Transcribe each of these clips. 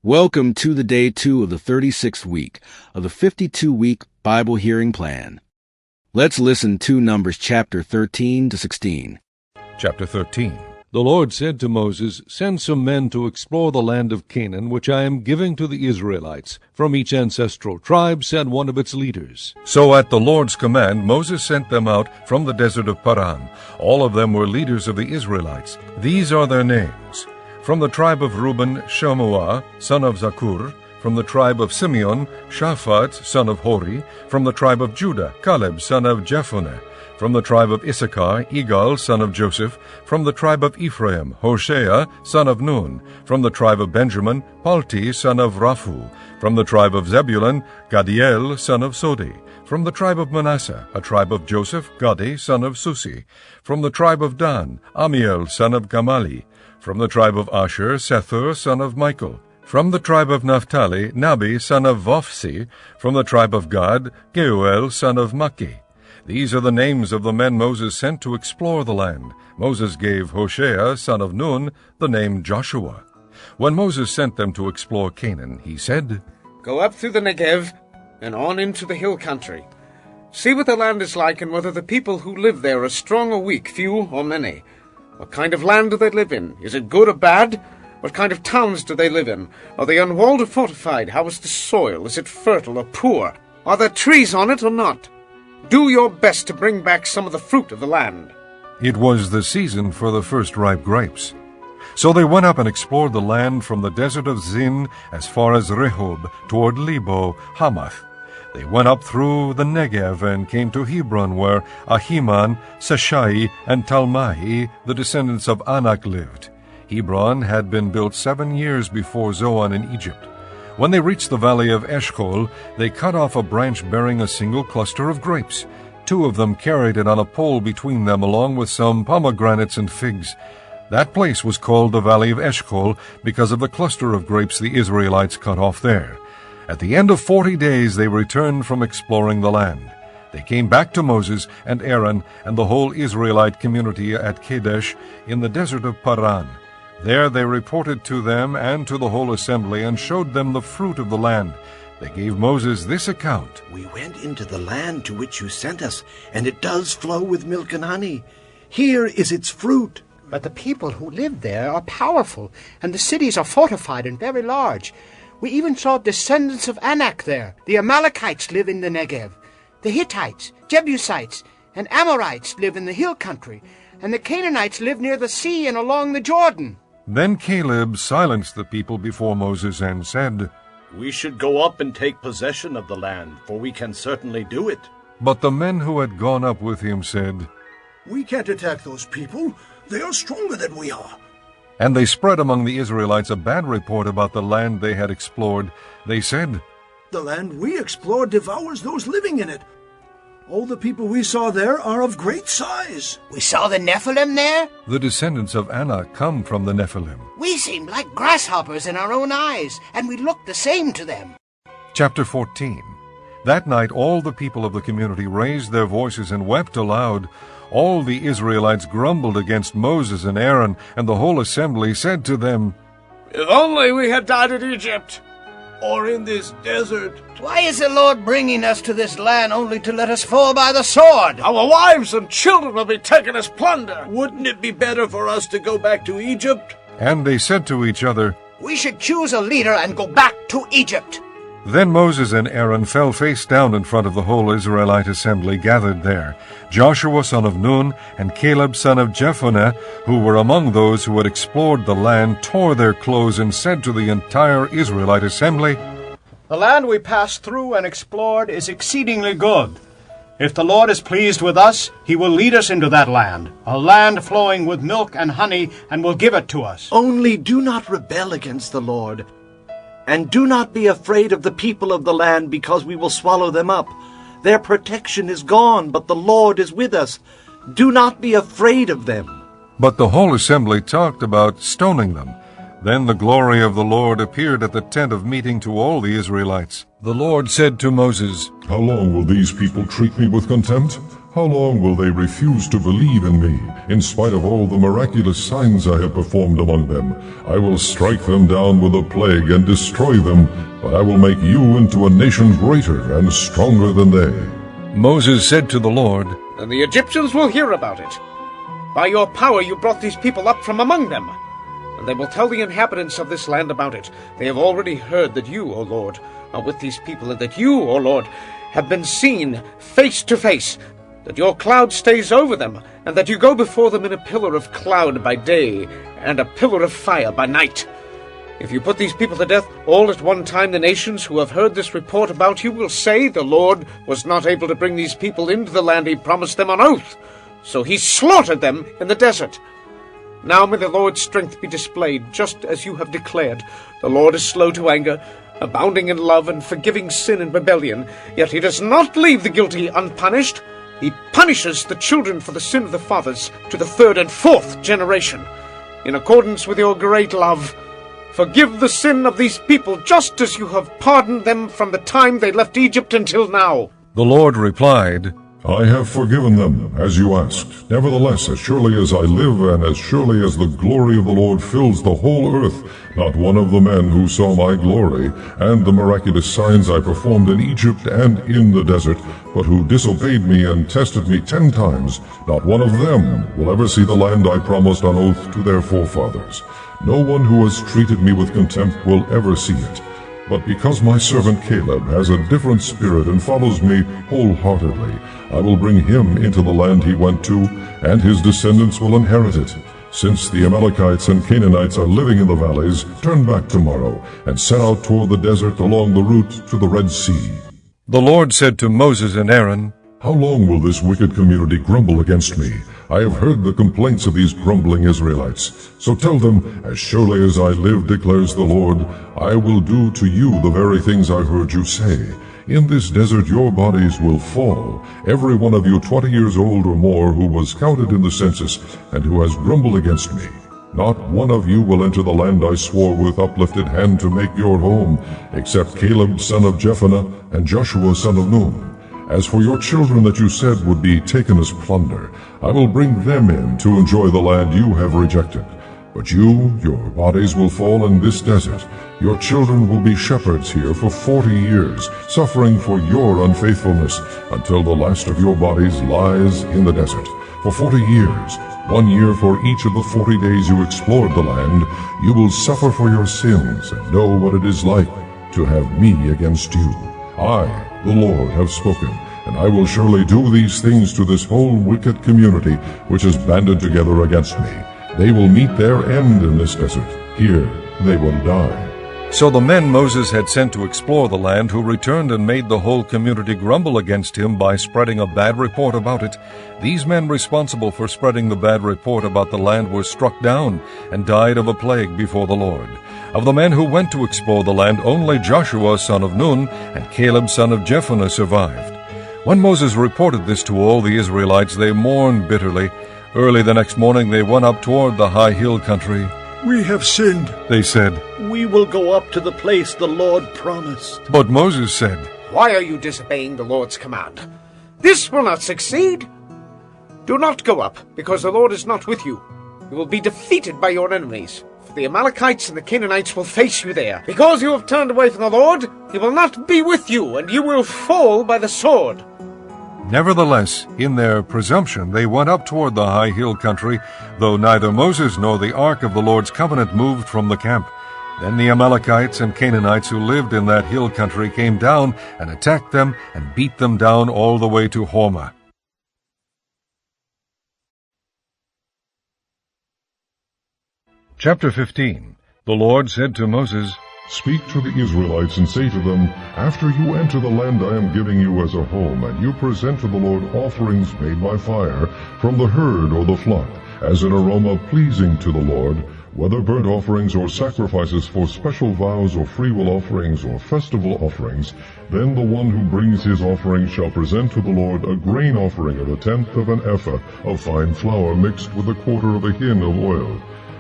Welcome to the day 2 of the 36th week of the 52-week Bible hearing plan. Let's listen to Numbers chapter 13 to 16. Chapter 13. The Lord said to Moses, "Send some men to explore the land of Canaan, which I am giving to the Israelites. From each ancestral tribe send one of its leaders." So at the Lord's command, Moses sent them out from the desert of Paran. All of them were leaders of the Israelites. These are their names. From the tribe of Reuben, Shammua, son of Zakur. From the tribe of Simeon, Shaphat, son of Hori. From the tribe of Judah, Caleb, son of Jephunneh. From the tribe of Issachar, Igal, son of Joseph. From the tribe of Ephraim, Hoshea, son of Nun. From the tribe of Benjamin, Palti, son of Raphu. From the tribe of Zebulun, Gadiel, son of Sodi. From the tribe of Manasseh, a tribe of Joseph, Gadi, son of Susi. From the tribe of Dan, Amiel, son of Gamali. From the tribe of Asher, Sethur, son of Michael. From the tribe of Naphtali, Nabi, son of Vophsi. From the tribe of Gad, Geuel, son of Maki. These are the names of the men Moses sent to explore the land. Moses gave Hoshea, son of Nun, the name Joshua. When Moses sent them to explore Canaan, he said, "Go up through the Negev and on into the hill country. See what the land is like and whether the people who live there are strong or weak, few or many. What kind of land do they live in? Is it good or bad? What kind of towns do they live in? Are they unwalled or fortified? How is the soil? Is it fertile or poor? Are there trees on it or not? Do your best to bring back some of the fruit of the land." It was the season for the first ripe grapes. So they went up and explored the land from the desert of Zin as far as Rehob, toward Lebo, Hamath. They went up through the Negev and came to Hebron, where Ahiman, Seshai, and Talmai, the descendants of Anak, lived. Hebron had been built 7 years before Zoan in Egypt. When they reached the valley of Eshcol, they cut off a branch bearing a single cluster of grapes. 2 of them carried it on a pole between them, along with some pomegranates and figs. That place was called the Valley of Eshcol because of the cluster of grapes the Israelites cut off there. At the end of 40 days they returned from exploring the land. They came back to Moses and Aaron and the whole Israelite community at Kadesh in the desert of Paran. There they reported to them and to the whole assembly and showed them the fruit of the land. They gave Moses this account. "We went into the land to which you sent us, and it does flow with milk and honey. Here is its fruit." But the people who live there are powerful, and the cities are fortified and very large. We even saw descendants of Anak there. The Amalekites live in the Negev. The Hittites, Jebusites, and Amorites live in the hill country, and the Canaanites live near the sea and along the Jordan. Then Caleb silenced the people before Moses and said, "We should go up and take possession of the land, for we can certainly do it." But the men who had gone up with him said, "We can't attack those people. They are stronger than we are." And they spread among the Israelites a bad report about the land they had explored. They said, "The land we explored devours those living in it. All the people we saw there are of great size." We saw the Nephilim there. The descendants of Anak come from the Nephilim. We seemed like grasshoppers in our own eyes, and we looked the same to them. Chapter 14. That night all the people of the community raised their voices and wept aloud. All the Israelites grumbled against Moses and Aaron, and the whole assembly said to them, "If only we had died in Egypt, Or in this desert. Why is the Lord bringing us to this land only to let us fall by the sword? our wives and children will be taken as plunder." Wouldn't it be better for us to go back to Egypt? And they said to each other. We should choose a leader and go back to Egypt. Then Moses and Aaron fell face down in front of the whole Israelite assembly gathered there. Joshua son of Nun and Caleb son of Jephunneh, who were among those who had explored the land, tore their clothes and said to the entire Israelite assembly, "The land we passed through and explored is exceedingly good. If the Lord is pleased with us, he will lead us into that land, a land flowing with milk and honey, and will give it to us." Only do not rebel against the Lord. And do not be afraid of the people of the land, because we will swallow them up. Their protection is gone, but the Lord is with us. Do not be afraid of them. But the whole assembly talked about stoning them. Then the glory of the Lord appeared at the tent of meeting to all the Israelites. The Lord said to Moses, "How long will these people treat me with contempt? How long will they refuse to believe in me, in spite of all the miraculous signs I have performed among them? I will strike them down with a plague and destroy them, but I will make you into a nation greater and stronger than they. Moses said to the Lord, And the Egyptians will hear about it. By your power you brought these people up from among them, and they will tell the inhabitants of this land about it. They have already heard that you, O Lord, are with these people, and that you, O Lord, have been seen face to face, that your cloud stays over them, and that you go before them in a pillar of cloud by day, and a pillar of fire by night. If you put these people to death all at one time, the nations who have heard this report about you will say, The Lord was not able to bring these people into the land he promised them on oath, so he slaughtered them in the desert. Now may the Lord's strength be displayed, just as you have declared. The Lord is slow to anger, abounding in love, and forgiving sin and rebellion, yet he does not leave the guilty unpunished. He punishes the children for the sin of the fathers to the 3rd and 4th generation. In accordance with your great love, forgive the sin of these people, just as you have pardoned them from the time they left Egypt until now. The Lord replied, I have forgiven them, as you asked. Nevertheless, as surely as I live, and as surely as the glory of the Lord fills the whole earth, not one of the men who saw my glory, and the miraculous signs I performed in Egypt and in the desert, but who disobeyed me and tested me 10 times, not one of them will ever see the land I promised on oath to their forefathers. No one who has treated me with contempt will ever see it. But because my servant Caleb has a different spirit and follows me wholeheartedly, I will bring him into the land he went to, and his descendants will inherit it. Since the Amalekites and Canaanites are living in the valleys, turn back tomorrow, and set out toward the desert along the route to the Red Sea. The Lord said to Moses and Aaron, How long will this wicked community grumble against me? I have heard the complaints of these grumbling Israelites. So tell them, As surely as I live, declares the Lord, I will do to you the very things I heard you say. In this desert your bodies will fall, every one of you 20 years old or more who was counted in the census, and who has grumbled against me. Not one of you will enter the land I swore with uplifted hand to make your home, except Caleb son of Jephunneh and Joshua son of Nun. As for your children that you said would be taken as plunder, I will bring them in to enjoy the land you have rejected. But you, your bodies will fall in this desert. Your children will be shepherds here for 40 years, suffering for your unfaithfulness, until the last of your bodies lies in the desert. For 40 years, 1 year for each of the 40 days you explored the land, you will suffer for your sins and know what it is like to have me against you. I, the Lord, have spoken, and I will surely do these things to this whole wicked community which is banded together against me. They will meet their end in this desert. Here they will die. So the men Moses had sent to explore the land, who returned and made the whole community grumble against him by spreading a bad report about it, these men responsible for spreading the bad report about the land were struck down and died of a plague before the Lord. Of the men who went to explore the land, only Joshua son of Nun and Caleb son of Jephunneh survived. When Moses reported this to all the Israelites, they mourned bitterly. Early the next morning they went up toward the high hill country. We have sinned, They said. We will go up to the place the Lord promised. But Moses said, Why are you disobeying the Lord's command? This will not succeed. Do not go up, because the Lord is not with you. You will be defeated by your enemies. For the Amalekites and the Canaanites will face you there. Because you have turned away from the Lord, he will not be with you, and you will fall by the sword. Nevertheless, in their presumption, they went up toward the high hill country, though neither Moses nor the ark of the Lord's covenant moved from the camp. Then the Amalekites and Canaanites who lived in that hill country came down and attacked them and beat them down all the way to Hormah. Chapter 15. The Lord said to Moses, Speak to the Israelites and say to them, After you enter the land I am giving you as a home, and you present to the Lord offerings made by fire from the herd or the flock, as an aroma pleasing to the Lord, whether burnt offerings or sacrifices for special vows or freewill offerings or festival offerings, then the one who brings his offering shall present to the Lord a grain offering of 1/10 of an ephah of fine flour mixed with 1/4 of a hin of oil.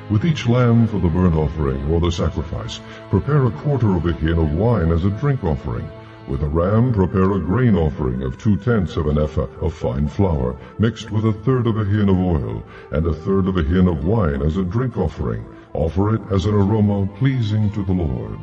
With each lamb for the burnt offering or the sacrifice, prepare 1/4 of a hin of wine as a drink offering. With a ram prepare a grain offering of 2/10 of an ephah of fine flour, mixed with 1/3 of a hin of oil, and 1/3 of a hin of wine as a drink offering. Offer it as an aroma pleasing to the Lord.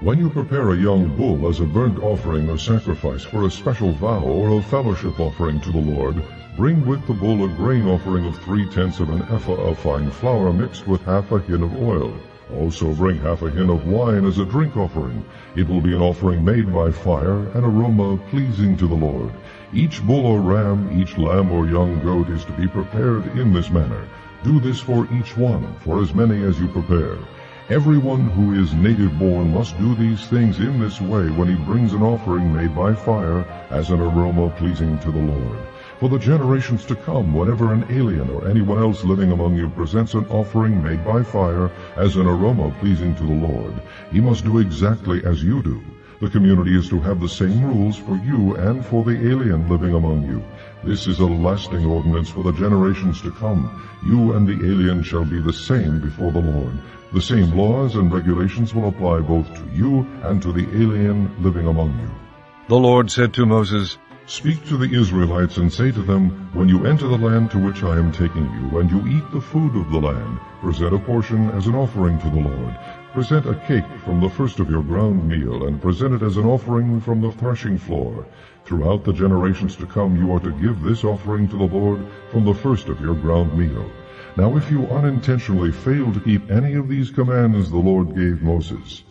When you prepare a young bull as a burnt offering or sacrifice for a special vow or a fellowship offering to the Lord, bring with the bull a grain offering of 3/10 of an ephah of fine flour mixed with half a hin of oil. Also bring half a hin of wine as a drink offering. It will be an offering made by fire, an aroma pleasing to the Lord. Each bull or ram, each lamb or young goat is to be prepared in this manner. Do this for each one, for as many as you prepare. Everyone who is native-born must do these things in this way when he brings an offering made by fire as an aroma pleasing to the Lord. For the generations to come, whenever an alien or anyone else living among you presents an offering made by fire as an aroma pleasing to the Lord, he must do exactly as you do. The community is to have the same rules for you and for the alien living among you. This is a lasting ordinance for the generations to come. You and the alien shall be the same before the Lord. The same laws and regulations will apply both to you and to the alien living among you. The Lord said to Moses, Speak to the Israelites and say to them, When you enter the land to which I am taking you, and you eat the food of the land, present a portion as an offering to the Lord. Present a cake from the first of your ground meal, and present it as an offering from the threshing floor. Throughout the generations to come you are to give this offering to the Lord from the first of your ground meal. Now if you unintentionally fail to keep any of these commands the Lord gave Moses,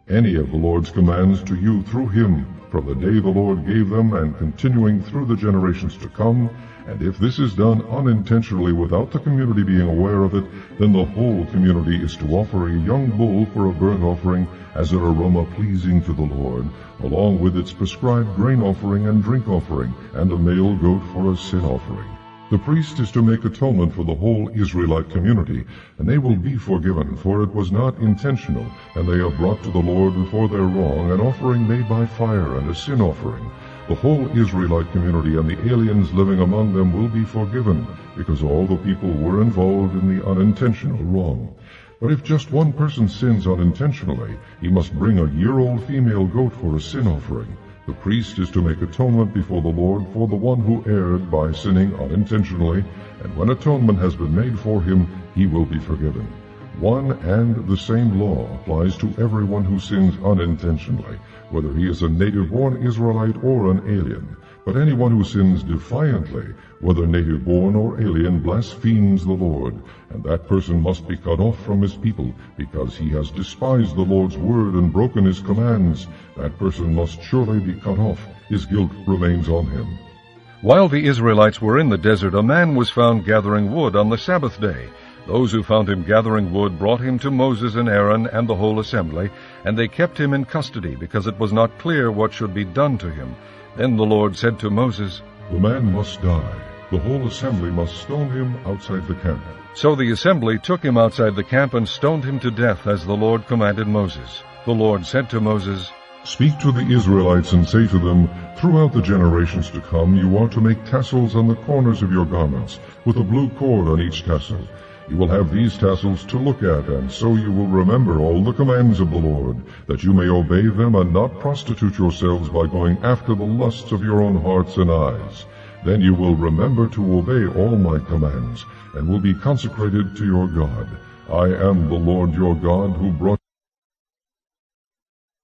any of the Lord's commands to you through him, from the day the Lord gave them and continuing through the generations to come, and if this is done unintentionally without the community being aware of it, then the whole community is to offer a young bull for a burnt offering as an aroma pleasing to the Lord, along with its prescribed grain offering and drink offering, and a male goat for a sin offering. The priest is to make atonement for the whole Israelite community, and they will be forgiven, for it was not intentional, and they have brought to the Lord for their wrong an offering made by fire and a sin offering. The whole Israelite community and the aliens living among them will be forgiven, because all the people were involved in the unintentional wrong. But if just one person sins unintentionally, he must bring a year-old female goat for a sin offering. The priest is to make atonement before the Lord for the one who erred by sinning unintentionally, and when atonement has been made for him, he will be forgiven. One and the same law applies to everyone who sins unintentionally, whether he is a native-born Israelite or an alien. But anyone who sins defiantly, whether native-born or alien, blasphemes the Lord, and that person must be cut off from his people, because he has despised the Lord's word and broken his commands. That person must surely be cut off. His guilt remains on him. While the Israelites were in the desert, a man was found gathering wood on the Sabbath day. Those who found him gathering wood brought him to Moses and Aaron and the whole assembly, and they kept him in custody, because it was not clear what should be done to him. Then the Lord said to Moses, The man must die. The whole assembly must stone him outside the camp. So the assembly took him outside the camp and stoned him to death, as the Lord commanded Moses. The Lord said to Moses, Speak to the Israelites and say to them, Throughout the generations to come you are to make tassels on the corners of your garments, with a blue cord on each tassel. You will have these tassels to look at, and so you will remember all the commands of the Lord, that you may obey them and not prostitute yourselves by going after the lusts of your own hearts and eyes. Then you will remember to obey all my commands, and will be consecrated to your God. I am the Lord your God, who brought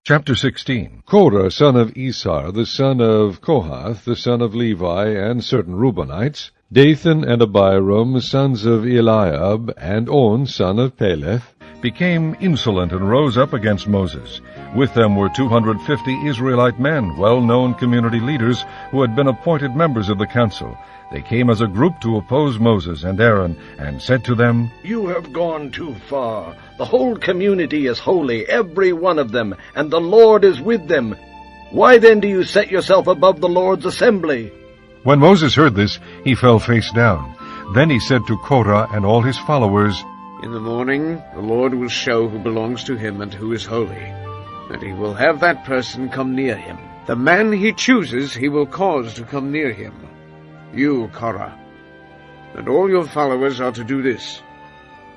Chapter 16. Korah, son of Esar, the son of Kohath, the son of Levi, and certain Reubenites, Dathan and Abiram, sons of Eliab, and On, son of Peleth, became insolent and rose up against Moses. With them were 250 Israelite men, well-known community leaders, who had been appointed members of the council. They came as a group to oppose Moses and Aaron, and said to them, You have gone too far. The whole community is holy, every one of them, and the Lord is with them. Why then do you set yourself above the Lord's assembly? When Moses heard this, he fell face down. Then he said to Korah and all his followers, In the morning the Lord will show who belongs to him and who is holy, and he will have that person come near him. The man he chooses he will cause to come near him. You, Korah, and all your followers are to do this.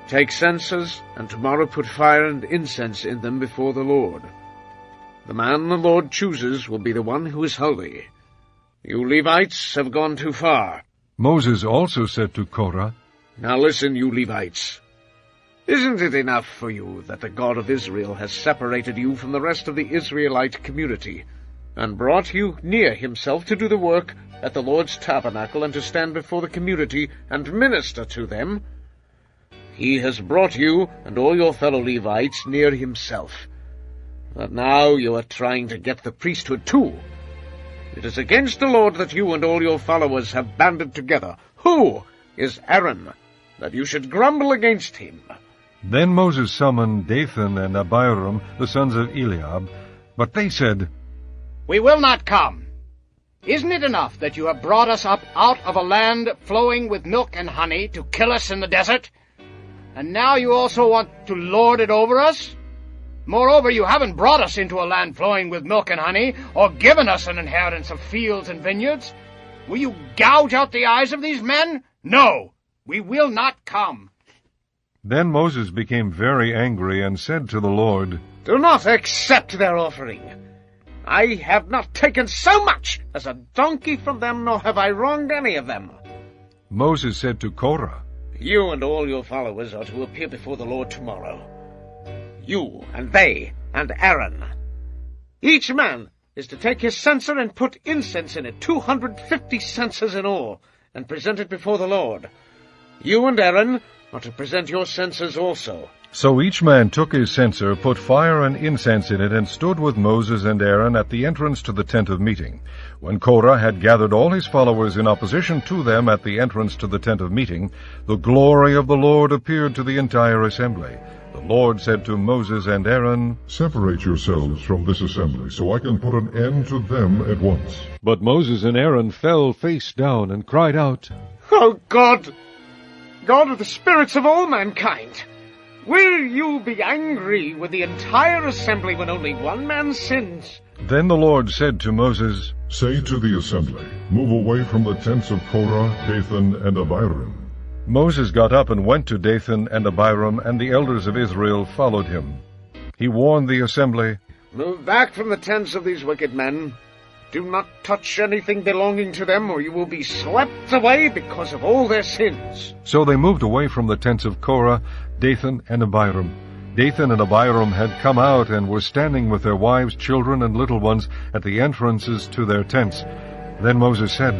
Take censers, and tomorrow put fire and incense in them before the Lord. The man the Lord chooses will be the one who is holy. You Levites have gone too far. Moses also said to Korah, Now listen, you Levites. Isn't it enough for you that the God of Israel has separated you from the rest of the Israelite community, and brought you near himself to do the work at the Lord's tabernacle and to stand before the community and minister to them? He has brought you and all your fellow Levites near himself. But now you are trying to get the priesthood too. It is against the Lord that you and all your followers have banded together. Who is Aaron, that you should grumble against him? Then Moses summoned Dathan and Abiram, the sons of Eliab, but they said, We will not come. Isn't it enough that you have brought us up out of a land flowing with milk and honey to kill us in the desert? And now you also want to lord it over us? Moreover, you haven't brought us into a land flowing with milk and honey, or given us an inheritance of fields and vineyards. Will you gouge out the eyes of these men? No, we will not come. Then Moses became very angry and said to the Lord, Do not accept their offering. I have not taken so much as a donkey from them, nor have I wronged any of them. Moses said to Korah, You and all your followers are to appear before the Lord tomorrow. You and they and Aaron. Each man is to take his censer and put incense in it, 250 censers in all, and present it before the Lord. You and Aaron are to present your censers also. So each man took his censer, put fire and incense in it, and stood with Moses and Aaron at the entrance to the tent of meeting. When Korah had gathered all his followers in opposition to them at the entrance to the tent of meeting, the glory of the Lord appeared to the entire assembly. The Lord said to Moses and Aaron, Separate yourselves from this assembly, so I can put an end to them at once. But Moses and Aaron fell face down and cried out, Oh God, God of the spirits of all mankind, will you be angry with the entire assembly when only one man sins? Then the Lord said to Moses, Say to the assembly, Move away from the tents of Korah, Dathan, and Abiram. Moses got up and went to Dathan and Abiram, and the elders of Israel followed him. He warned the assembly, Move back from the tents of these wicked men. Do not touch anything belonging to them, or you will be swept away because of all their sins. So they moved away from the tents of Korah, Dathan, and Abiram. Dathan and Abiram had come out and were standing with their wives, children, and little ones at the entrances to their tents. Then Moses said,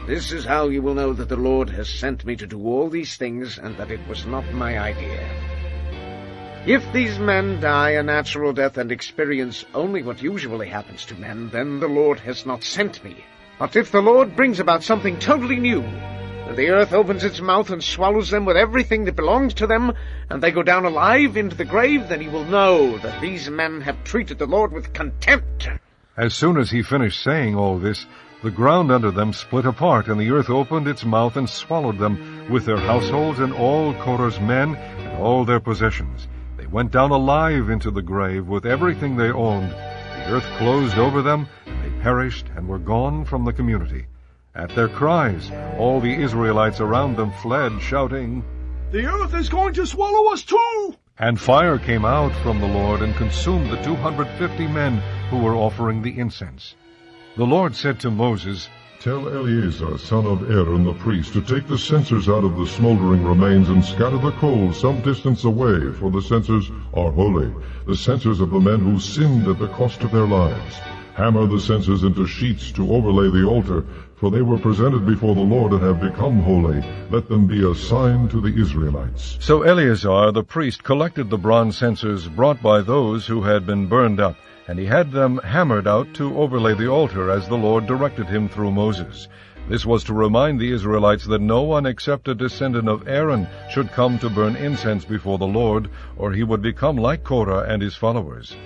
This is how you will know that the Lord has sent me to do all these things, and that it was not my idea. If these men die a natural death and experience only what usually happens to men, then the Lord has not sent me. But if the Lord brings about something totally new, and the earth opens its mouth and swallows them with everything that belongs to them, and they go down alive into the grave, then he will know that these men have treated the Lord with contempt. As soon as he finished saying all this, the ground under them split apart, and the earth opened its mouth and swallowed them, with their households and all Korah's men and all their possessions. They went down alive into the grave with everything they owned. The earth closed over them, and they perished and were gone from the community. At their cries, all the Israelites around them fled, shouting, The earth is going to swallow us too! And fire came out from the Lord and consumed the 250 men who were offering the incense. The Lord said to Moses, Tell Eleazar, son of Aaron the priest, to take the censers out of the smoldering remains and scatter the coals some distance away, for the censers are holy, the censers of the men who sinned at the cost of their lives. Hammer the censers into sheets to overlay the altar, for they were presented before the Lord and have become holy. Let them be a sign to the Israelites. So Eleazar the priest collected the bronze censers brought by those who had been burned up, and he had them hammered out to overlay the altar, as the Lord directed him through Moses. This was to remind the Israelites that no one except a descendant of Aaron should come to burn incense before the Lord, or he would become like Korah and his followers.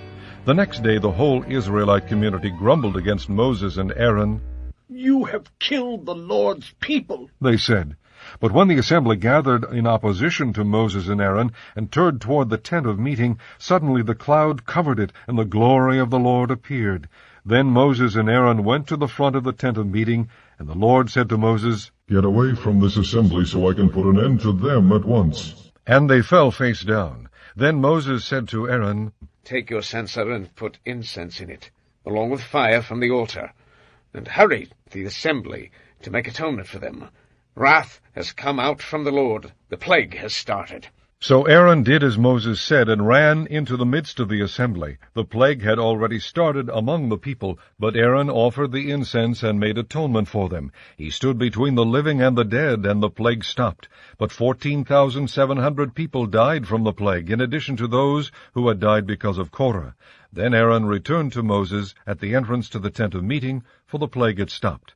The next day the whole Israelite community grumbled against Moses and Aaron. You have killed the Lord's people, they said. But when the assembly gathered in opposition to Moses and Aaron and turned toward the tent of meeting, suddenly the cloud covered it, and the glory of the Lord appeared. Then Moses and Aaron went to the front of the tent of meeting, and the Lord said to Moses, Get away from this assembly, so I can put an end to them at once. And they fell face down. Then Moses said to Aaron, take your censer and put incense in it, along with fire from the altar, and hurry the assembly to make atonement for them. Wrath has come out from the Lord. The plague has started." So Aaron did as Moses said, and ran into the midst of the assembly. The plague had already started among the people, but Aaron offered the incense and made atonement for them. He stood between the living and the dead, and the plague stopped. But 14,700 people died from the plague, in addition to those who had died because of Korah. Then Aaron returned to Moses at the entrance to the tent of meeting, for the plague had stopped.